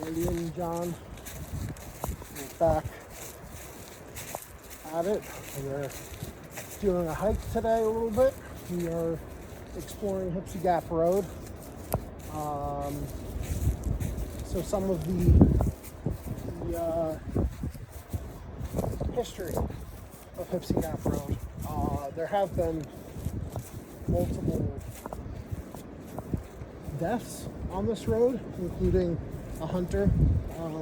Lady and John are back at it. We're doing a hike today a little bit. We are exploring Hypsie Gap Road. So some of the history of Hypsie Gap Road. There have been multiple deaths on this road, including a hunter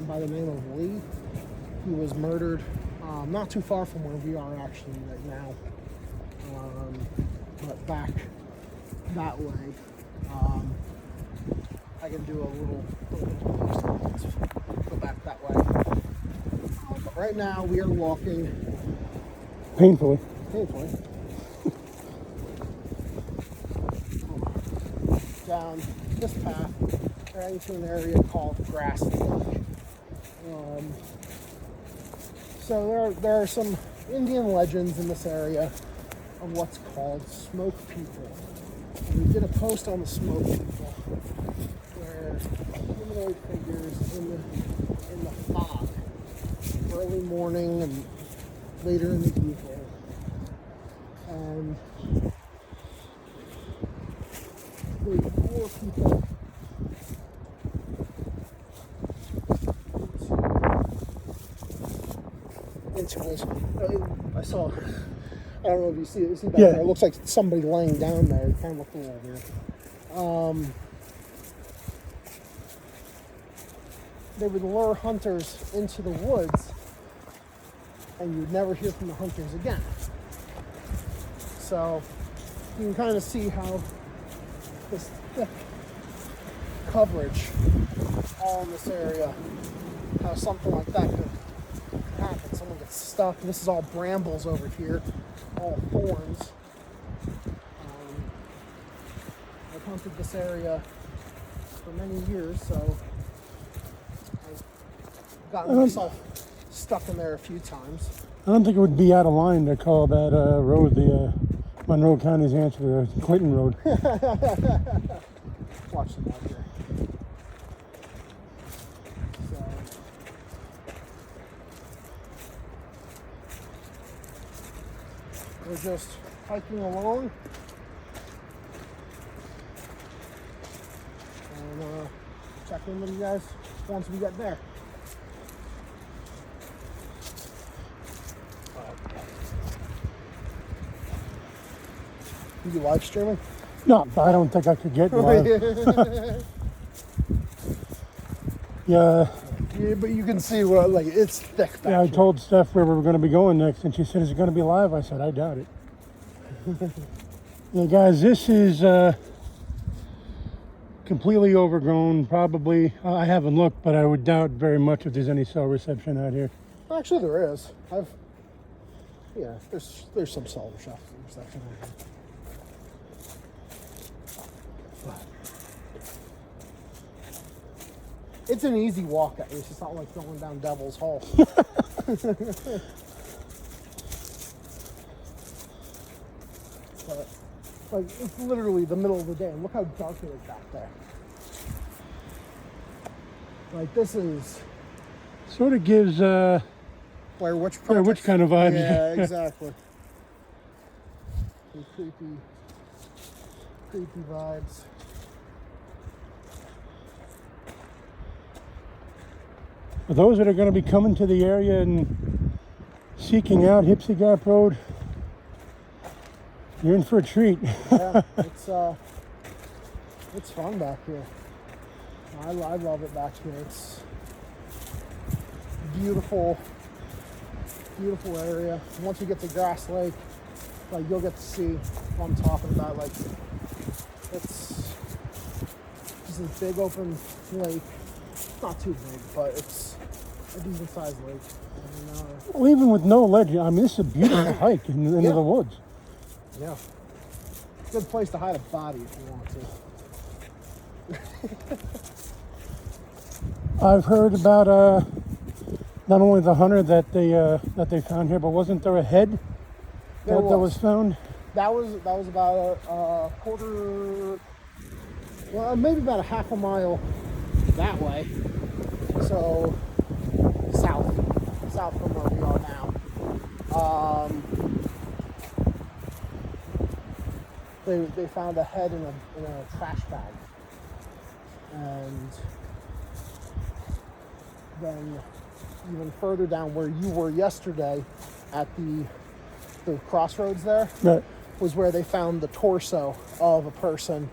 by the name of Lee, who was murdered not too far from where we are actually right now, but back that way. I can do a little let's go back that way. But right now we are walking Painfully. Down this path right into an area called Grass Lake. So there are some Indian legends in this area of what's called smoke people. And we did a post on the smoke people where humanoid figures in the fog, early morning and later in the evening, and they lure people into this. I saw, I don't know if you see it back there. It looks like somebody laying down there. It kind of looked a little weird. They would lure hunters into the woods, and you'd never hear from the hunters again. So you can kind of see how this thick coverage all in this area, how something like that could happen. Someone gets stuck. This is all brambles over here, all thorns. I've hunted this area for many years, so I've gotten myself stuck in there a few times. I don't think it would be out of line to call that road the Monroe County's answer to the Clinton Road. Watch them out here. So, we're just hiking along and check in with you guys once we get there. You live streaming? No, I don't think I could get live. Yeah, but you can see what it's thick back yeah, I here. told Steph where we were going to be going next, and she said, "Is it going to be live?" I said, "I doubt it." Yeah, guys, this is completely overgrown. Probably, I haven't looked, but I would doubt very much if there's any cell reception out here. Actually, there is. There's some cell reception out here. It's an easy walk at least. It's not like going down Devil's Hole. But it's literally the middle of the day. And look how dark it is back there. This is Sort of gives Blair Witch kind of vibe. Yeah, exactly. Creepy vibes. For those that are going to be coming to the area and seeking out Hypsie Gap Road, you're in for a treat. Yeah, it's fun back here. I love it back here. It's beautiful area. Once you get to Grass Lake, you'll get to see what I'm talking about. It's just this big open lake. Not too big, but it's a decent sized lake. Well, even with no ledge, I mean, this is a beautiful hike into the woods. Yeah. Good place to hide a body if you want to. I've heard about not only the hunter that they found here, but wasn't there a head that was found? That was about a quarter, well, maybe about a half a mile that way. So south from where we are now. They found a head in a trash bag, and then even further down where you were yesterday at the crossroads there, Right. was where they found the torso of a person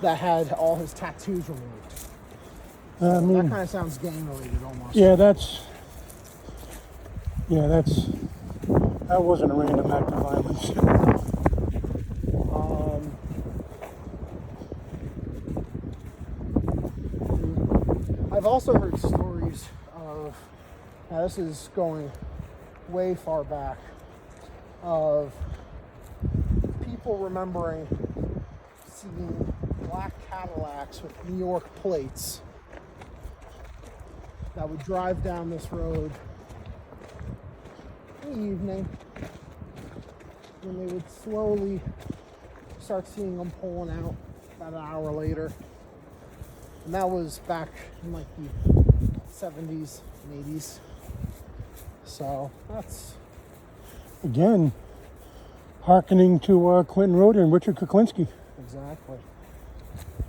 that had all his tattoos removed. I mean, That kind of sounds gang related almost. that wasn't a random act of violence. I've also heard stories of, now this is going way far back, of people remembering seeing black Cadillacs with New York plates that would drive down this road in the evening, and they would slowly start seeing them pulling out about an hour later. And that was back in like the 70s and 80s. So that's, Again, hearkening to Clinton Road and Richard Kuklinski. exactly.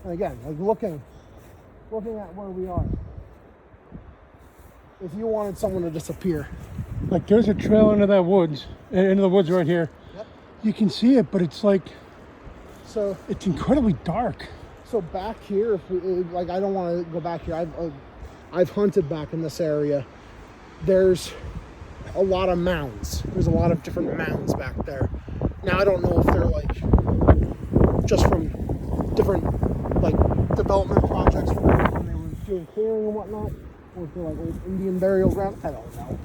And again, like looking at where we are. If you wanted someone to disappear. Like there's a trail into the woods right here. Yep. You can see it, but it's like, So it's incredibly dark. So back here, if we, like, I don't want to go back here. I've hunted back in this area. There's a lot of mounds. There's a lot of different mounds back there. Now I don't know if they're like just from different like development projects from when they were doing clearing and whatnot, or if they're like old Indian burial ground. I don't know.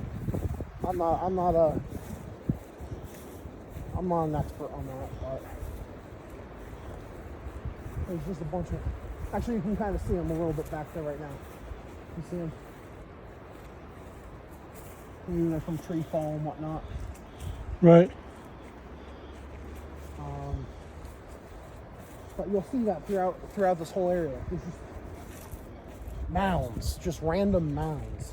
I'm not an expert on that, but. There's just a bunch of, actually you can kind of see them a little bit back there right now. You see them? Maybe they're from tree fall and whatnot. Right. But you'll see that throughout this whole area. There's just mounds, just random mounds.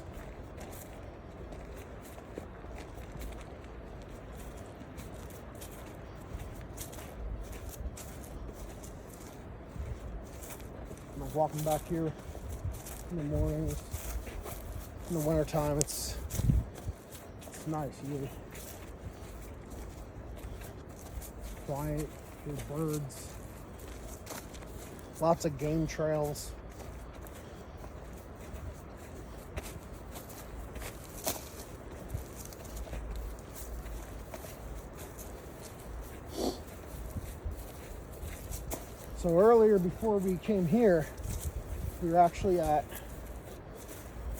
Like walking back here in the mornings, in the wintertime, it's nice. You get quiet, there's birds, lots of game trails. So earlier, before we came here, we were actually at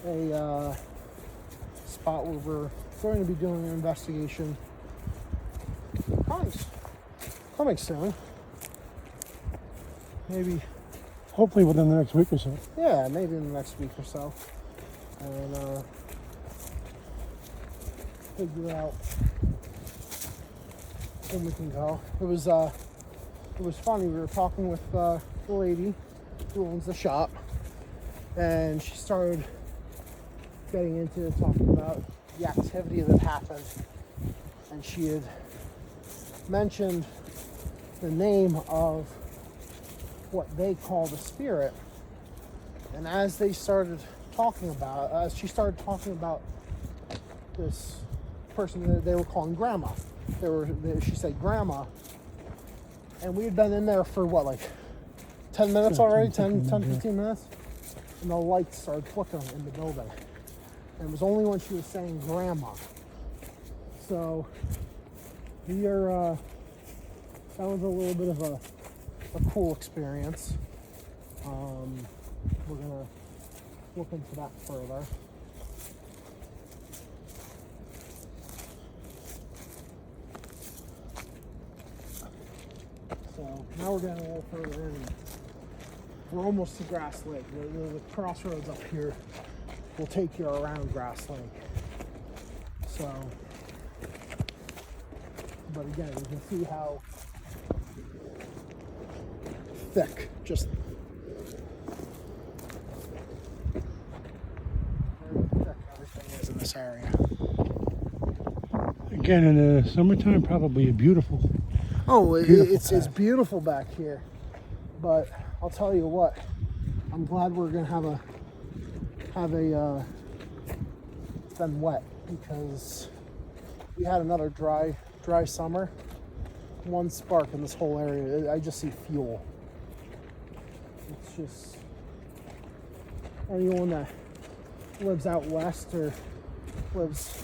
a spot where we're going to be doing an investigation coming soon. Maybe, Hopefully within the next week or so. yeah, maybe in the next week or so. And figure out when we can go. It was funny. We were talking with the lady who owns the shop, and she started getting into talking about the activity that happened, and she had mentioned the name of what they call the spirit. And as she started talking about this person that they were calling grandma, she said grandma. And we had been in there for what, like 10 minutes already? 10, 15 minutes? And the lights started flickering in the building. And it was only when she was saying grandma. So we are, that was a little bit of a cool experience. We're gonna look into that further. So now we're getting a little further in. We're almost to Grass Lake. The crossroads up here will take you around Grass Lake. So, but again, you can see how thick, just this area. Again, in the summertime, probably a beautiful. Oh, Beautiful it's beautiful back here. But I'll tell you what, I'm glad we're gonna have been wet, because we had another dry summer. One spark in this whole area, I just see fuel. It's just, anyone that lives out west or lives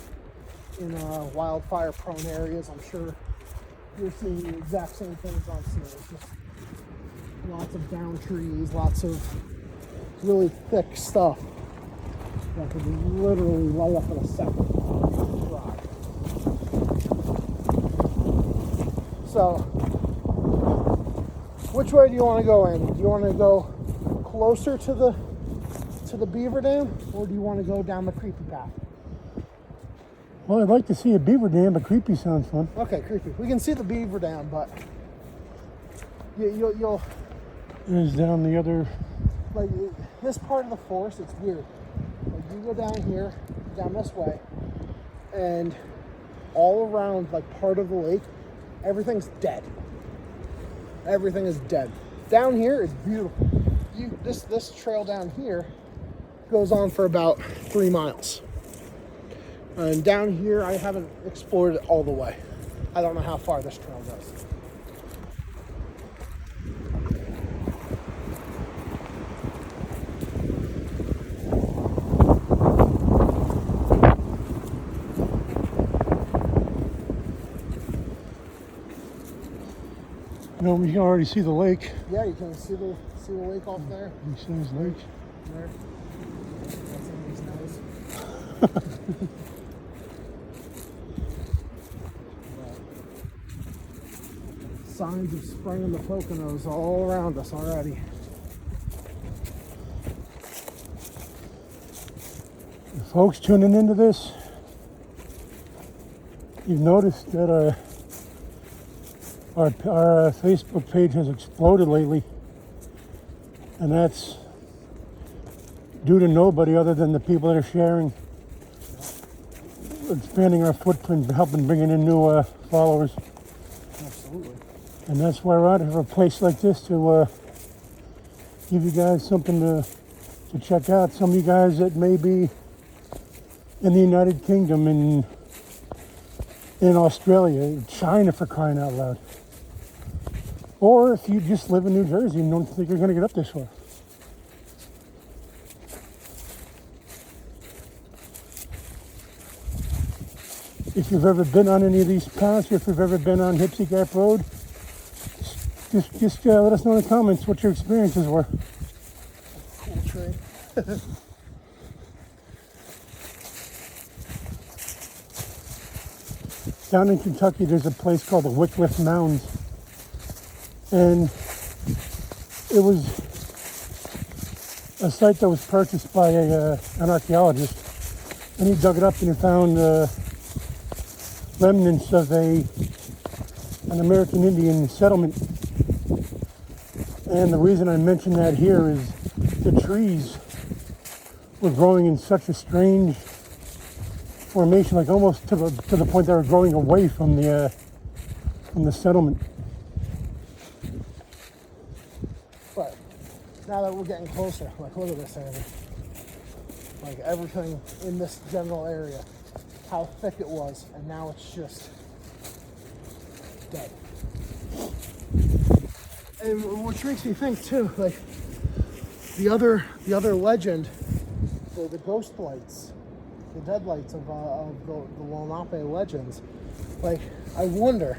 in wildfire prone areas, I'm sure you're seeing the exact same things I'm seeing. It's just lots of down trees, lots of really thick stuff that could literally light up in a second. Dry. So, which way do you want to go, Andy? Do you want to go closer to the beaver dam, or do you want to go down the creepy path? Well, I'd like to see a beaver dam, but creepy sounds fun. Okay, creepy. We can see the beaver dam, but you'll There's down the other. like this part of the forest. It's weird. Like you go down here, down this way, and all around, like part of the lake, everything's dead. Everything is dead. Down here is beautiful. This trail down here goes on for about 3 miles. And down here, I haven't explored it all the way. I don't know how far this trail goes. You know, we can already see the lake. Yeah, you can see the lake off there. You see this lake? There. That's somebody's nose. Signs of spring in the Poconos all around us already. Folks tuning into this, you've noticed that our Facebook page has exploded lately, and that's due to nobody other than the people that are sharing, expanding our footprint, helping bringing in new followers. Absolutely. And that's why we're out of a place like this, to give you guys something to check out. Some of you guys that may be in the United Kingdom, in Australia, China, for crying out loud. Or if you just live in New Jersey and don't think you're going to get up this far. If you've ever been on any of these paths, or if you've ever been on Hypsie Gap Road, just let us know in the comments what your experiences were. Cool tree. Down in Kentucky, there's a place called the Wycliffe Mounds, and it was a site that was purchased by an archaeologist, and he dug it up and he found remnants of an American Indian settlement. And the reason I mention that here is the trees were growing in such a strange formation, like almost to the point they were growing away from the settlement. But now that we're getting closer, like look at this area. Like everything in this general area, how thick it was, and now it's just dead. And which makes me think too, like the other legend, the ghost lights, the dead lights of the Lenape legends. Like, I wonder,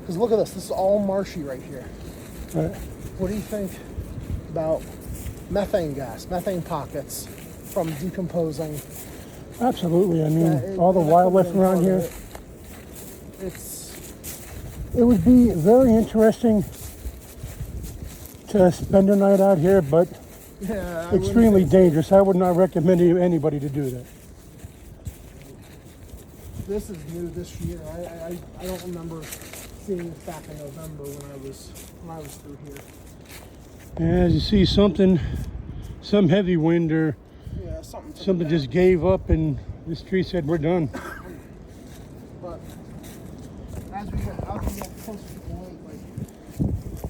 because look at this. This is all marshy right here. Right. What do you think about methane gas, methane pockets from decomposing? Absolutely. I mean, all the wildlife around here. It would be very interesting to spend a night out here, but extremely dangerous. I would not recommend anybody to do that. This is new this year. I don't remember seeing this back in November when I was through here. As you see, some heavy wind or Something something just gave up and This tree said we're done. But as we get closer to the lake, like,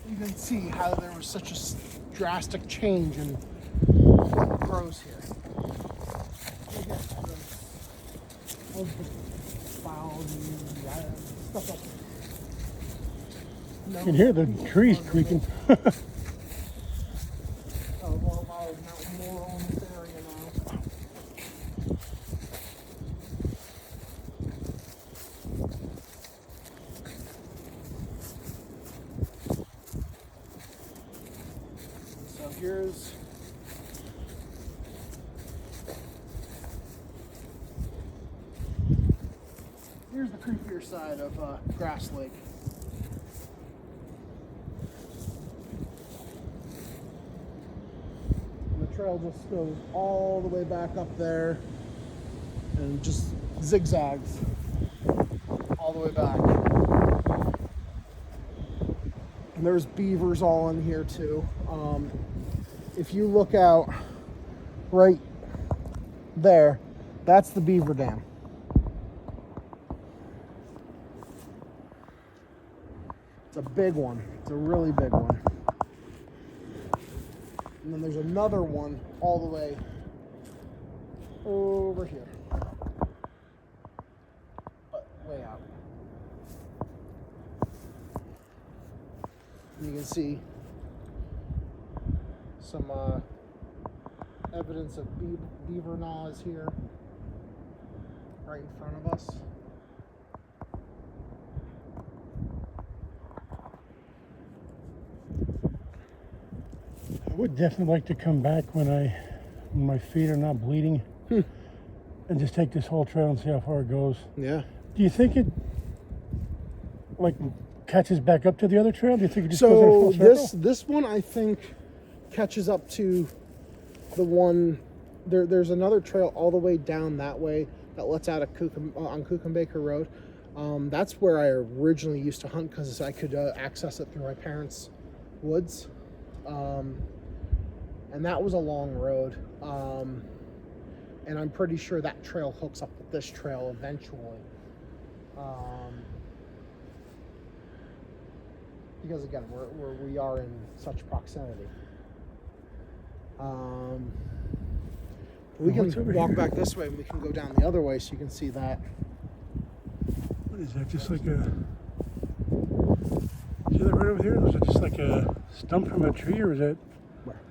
you can see how there was such a drastic change in what grows here. You get all the flowers and stuff like that. You can hear the trees creaking. More on this area now. So here's the creepier side of Grass Lake. And the trail just goes all the way back up there and just zigzags all the way back. And there's beavers all in here too. If you look out right there, that's the beaver dam. It's a big one. It's a really big one. And then there's another one all the way over here. But way out. And you can see some evidence of beaver gnaws here, right in front of us. I would definitely like to come back when my feet are not bleeding and just take this whole trail and see how far it goes. Yeah. Do you think it like catches back up to the other trail? Do you think it just goes in a full circle? This one I think catches up to the one. There's another trail all the way down that way that lets out on Baker Road. That's where I originally used to hunt because I could access it through my parents' woods. And that was a long road. And I'm pretty sure that trail hooks up with this trail eventually. Because again, we are in such proximity. We can walk back this way and we can go down the other way so you can see that. What is that? Just like a... See that right over here? Is it just like a stump from a tree, or is that... Where?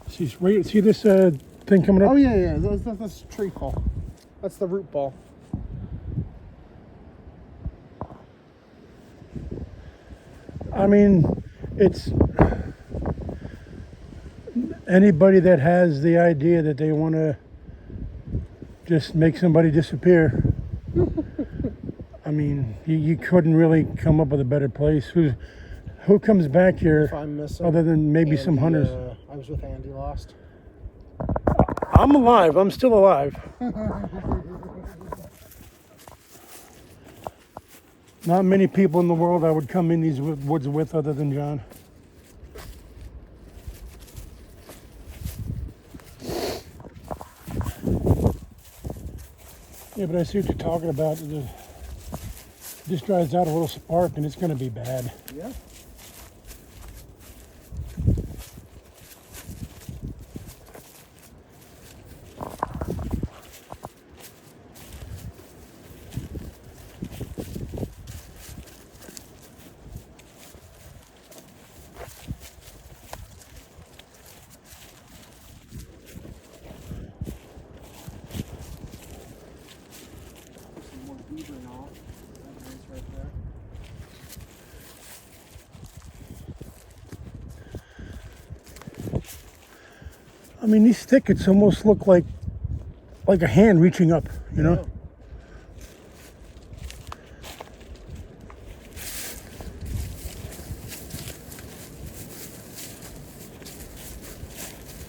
See this thing coming up? Oh yeah. That's a tree ball. That's the root ball. I mean, it's... Anybody that has the idea that they want to just make somebody disappear, I mean, you couldn't really come up with a better place. Who comes back here If I'm missing, other than maybe Andy, some hunters? I was with Andy Lost. I'm alive. I'm still alive. Not many people in the world I would come in these woods with other than John. Yeah, but I see what you're talking about. It just drives out a little spark and it's going to be bad. Yeah. I mean, these thickets almost look like a hand reaching up, you know?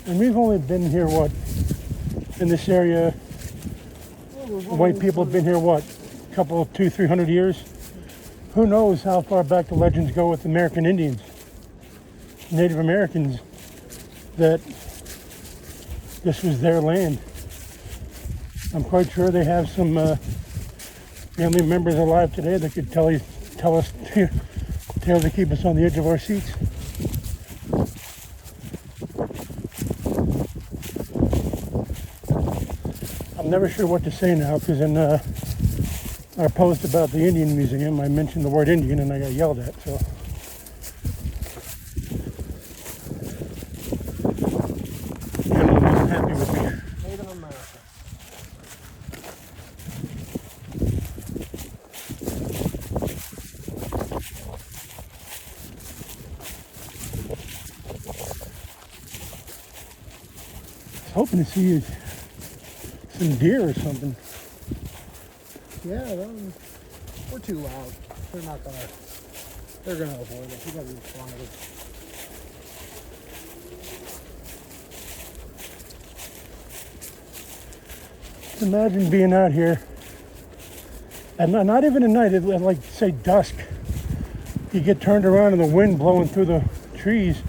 And we've only been here, what, in this area, white people have been here, what, a couple, 200-300 years? Who knows how far back the legends go with American Indians, Native Americans, that this was their land. I'm quite sure they have some family members alive today that could tell us tales to keep us on the edge of our seats. I'm never sure what to say now, because in our post about the Indian Museum, I mentioned the word Indian and I got yelled at. So animal wasn't happy with me. Native American. I was hoping to see some deer or something. Yeah, we're too loud. They're gonna avoid it. You gotta be quiet. Imagine being out here, and not even at night, like say dusk. You get turned around and the wind blowing through the trees.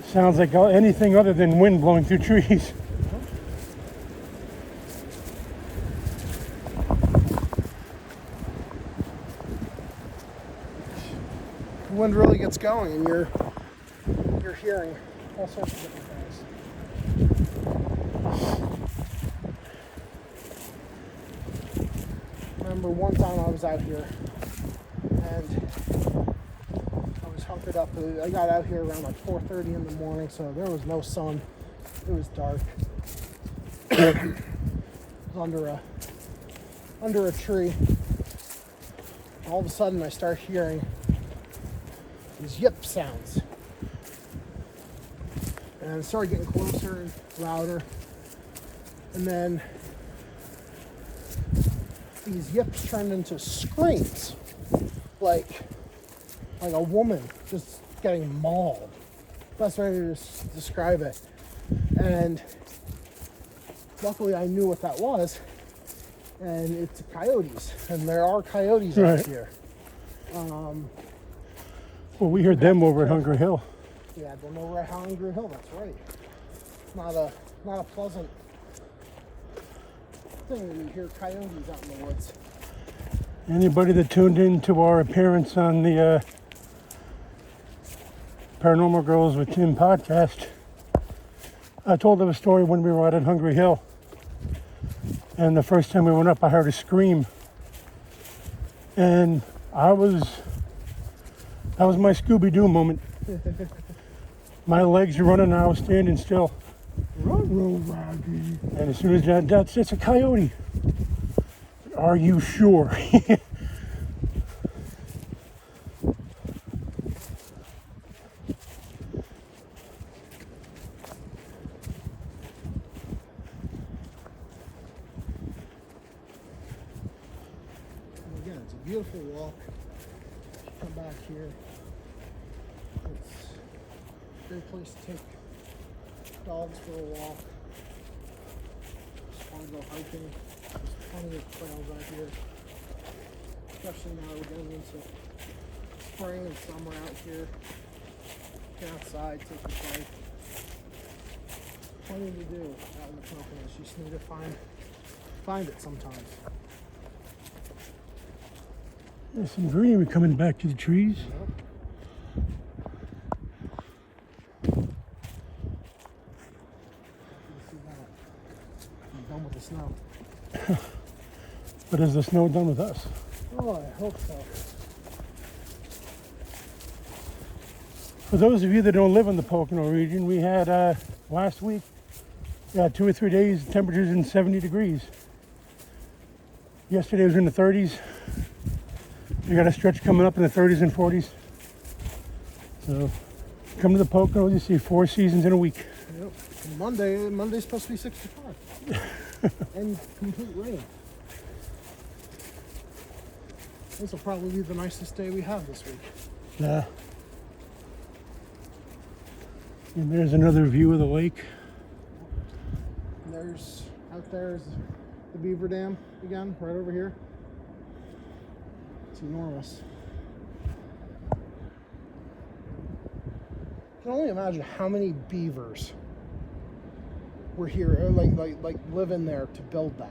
Sounds like anything other than wind blowing through trees. The wind really gets going, and you're hearing all sorts of different things. I remember one time I was out here, and I was hunkered up. I got out here around like 4:30 in the morning, so there was no sun. It was dark. It was under a tree. All of a sudden, I start hearing these yip sounds, and it started getting closer and louder, and then these yips turned into screams, like a woman just getting mauled. Best way to describe it. And luckily I knew what that was, and it's coyotes, and there are coyotes out here. Well, we heard them over at Hunger Hill. Yeah, them over at Hunger Hill, that's right. Not a pleasant thing when you hear coyotes out in the woods. Anybody that tuned in to our appearance on the Paranormal Girls with Tim podcast, I told them a story when we were out at Hungry Hill. And the first time we went up, I heard a scream. And that was my Scooby-Doo moment. My legs were running and I was standing still. And as soon as it's a coyote. Are you sure? Again, it's a beautiful walk. Come back here. It's a great place to take dogs for a walk. Just want to go hiking. There's plenty of trails out here. Especially now we're getting into spring and summer out here. Get outside, take a bike. Plenty to do out in the Poconos. You just need to find it sometimes. There's some greenery coming back to the trees. Yep. I'm done with the snow. But is the snow done with us? Oh, I hope so. For those of you that don't live in the Pocono region, we had last week, 2 or 3 days, temperatures in 70 degrees. Yesterday was in the 30s. We got a stretch coming up in the 30s and 40s. So come to the Poconos, you see 4 seasons in a week. Yep. Monday's supposed to be 65. And complete rain. This will probably be the nicest day we have this week. Yeah. And there's another view of the lake. And out there's the Beaver Dam again, right over here. It's enormous. I can only imagine how many beavers were here, like live in there to build that,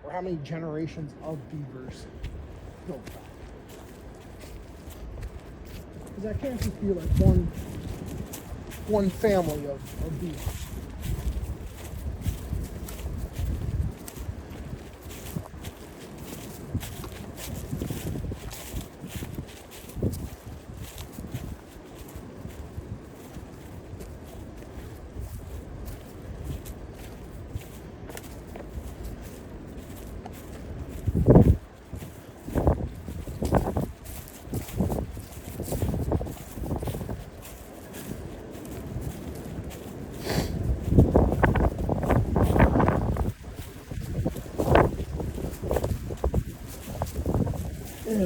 or how many generations of beavers built that. Because that can't just be like one family of beavers.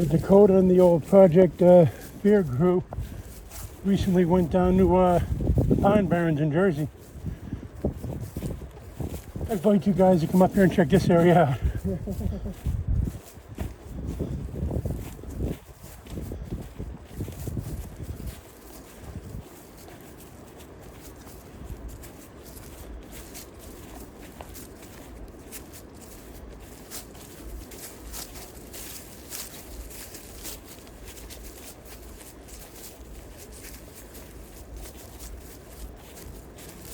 Dakota and the old Project Beer crew recently went down to the Pine Barrens in Jersey. I invite you guys to come up here and check this area out.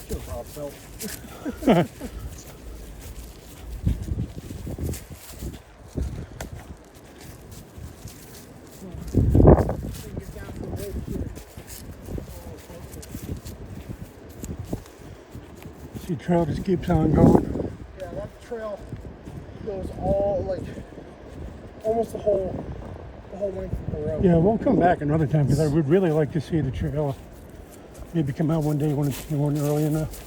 Sure, Rob felt. See, trail just keeps on going. Yeah, that trail goes all almost the whole length of the road. Yeah, we'll come back another time because I would really like to see the trail. Maybe come out one day when it's early enough.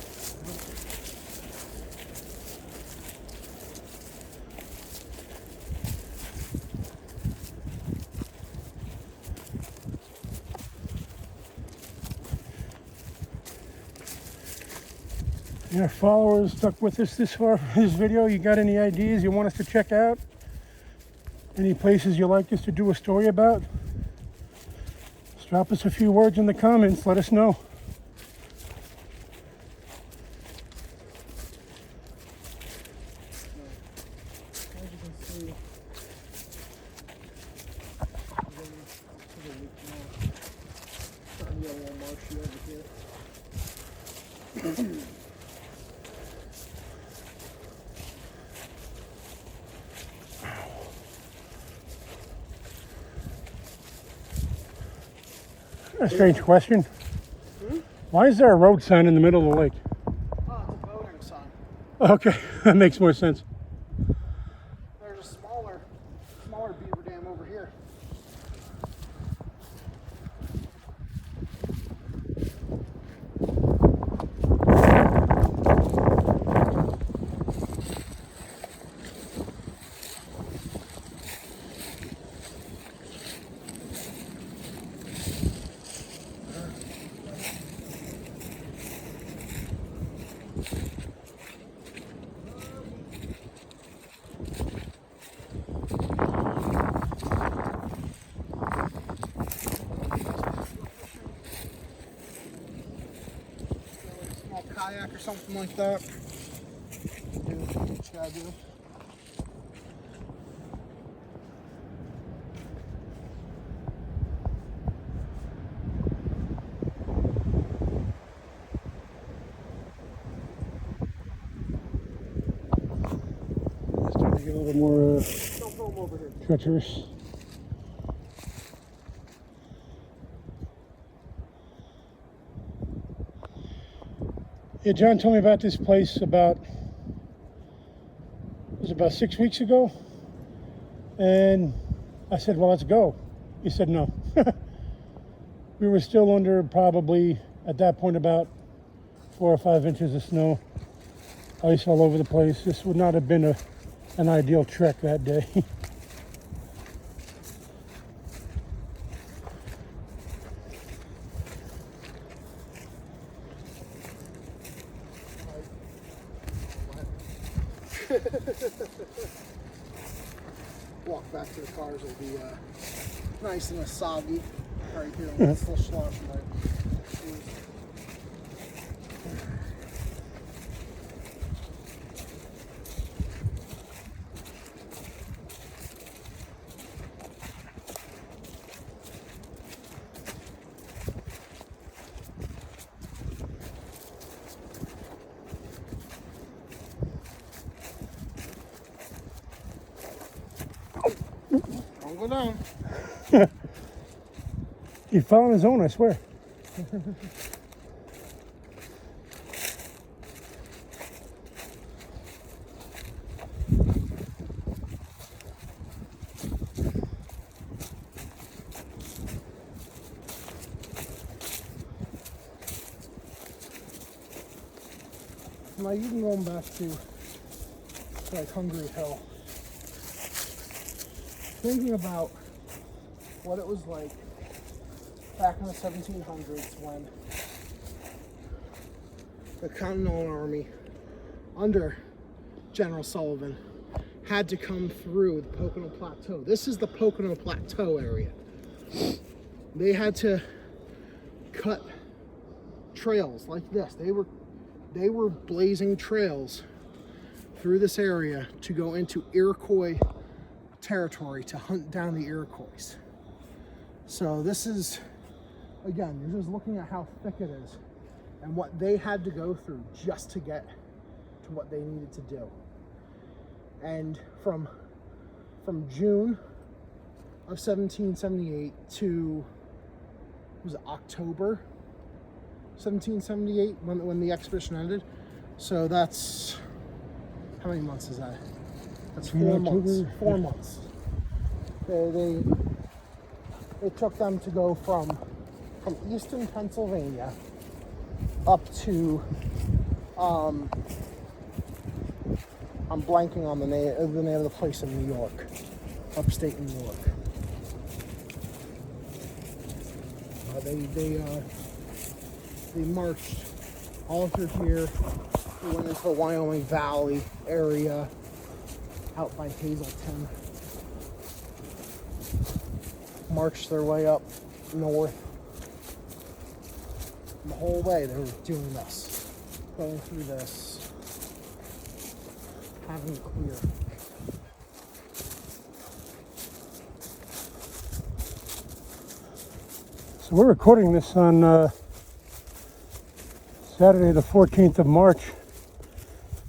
Our followers stuck with us this far for this video. You got any ideas you want us to check out? Any places you'd like us to do a story about? Just drop us a few words in the comments. Let us know. As you can see, starting to get a little marshy over here. A strange question. Why is there a road sign in the middle of the lake? Oh, it's a boating sign. Okay, that makes more sense. There's a smaller beaver dam over here. Small kayak or something like that. Do what you gotta do. It's starting to get a little more Don't film over here. treacherous. Yeah, John told me about this place it was about 6 weeks ago. And I said, well, let's go. He said, no. We were still under probably, at that point, about 4 or 5 inches of snow. Ice all over the place. This would not have been an ideal trek that day. Walk back to the cars will be nice and soggy right here. It's a little sloshy. go down. He fell on his own, I swear. Now even going back to like Hungry Hill, thinking about what it was like back in the 1700s when the Continental Army under General Sullivan had to come through the Pocono Plateau. This is the Pocono Plateau area. They had to cut trails like this. They were blazing trails through this area to go into Iroquois territory to hunt down the Iroquois. So this is, again, you're just looking at how thick it is and what they had to go through just to get to what they needed to do. And from June of 1778 to, was it October 1778 when the expedition ended? So that's, how many months is that? That's 4 months. 4 months. It took them to go from eastern Pennsylvania up to I'm blanking on the name of the place in New York, upstate New York. They marched all through here. They went into the Wyoming Valley area, out by Hazleton. Marched their way up north. And the whole way they were doing this, going through this, having it clear. So we're recording this on Saturday the 14th of March.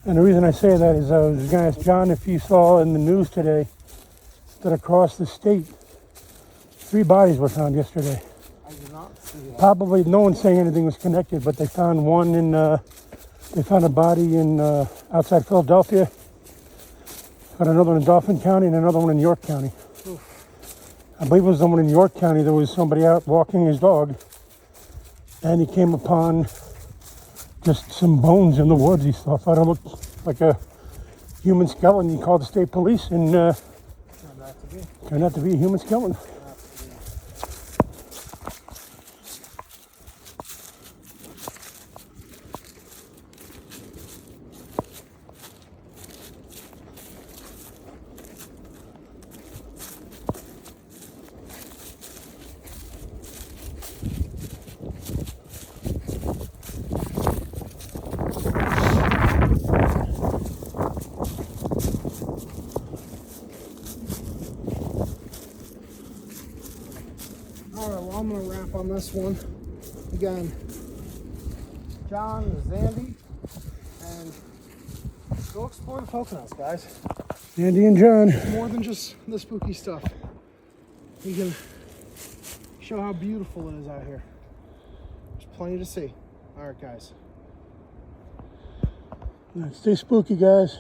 And the reason I say that is I was going to ask John if you saw in the news today that across the state, 3 bodies were found yesterday. I did not see that. Probably no one's saying anything was connected, but they found one in, they found a body in outside Philadelphia, found another one in Dauphin County, and another one in York County. I believe it was the one in York County. There was somebody out walking his dog, and he came upon just some bones in the woods. He thought it looked like a human skeleton. He called the state police, and turned out to be a human skeleton. Alright, well, I'm going to wrap on this one. Again, John, Zandy, and go explore the Poconos, guys. Andy and John. More than just the spooky stuff. You can show how beautiful it is out here. There's plenty to see. Alright, guys. Stay spooky, guys.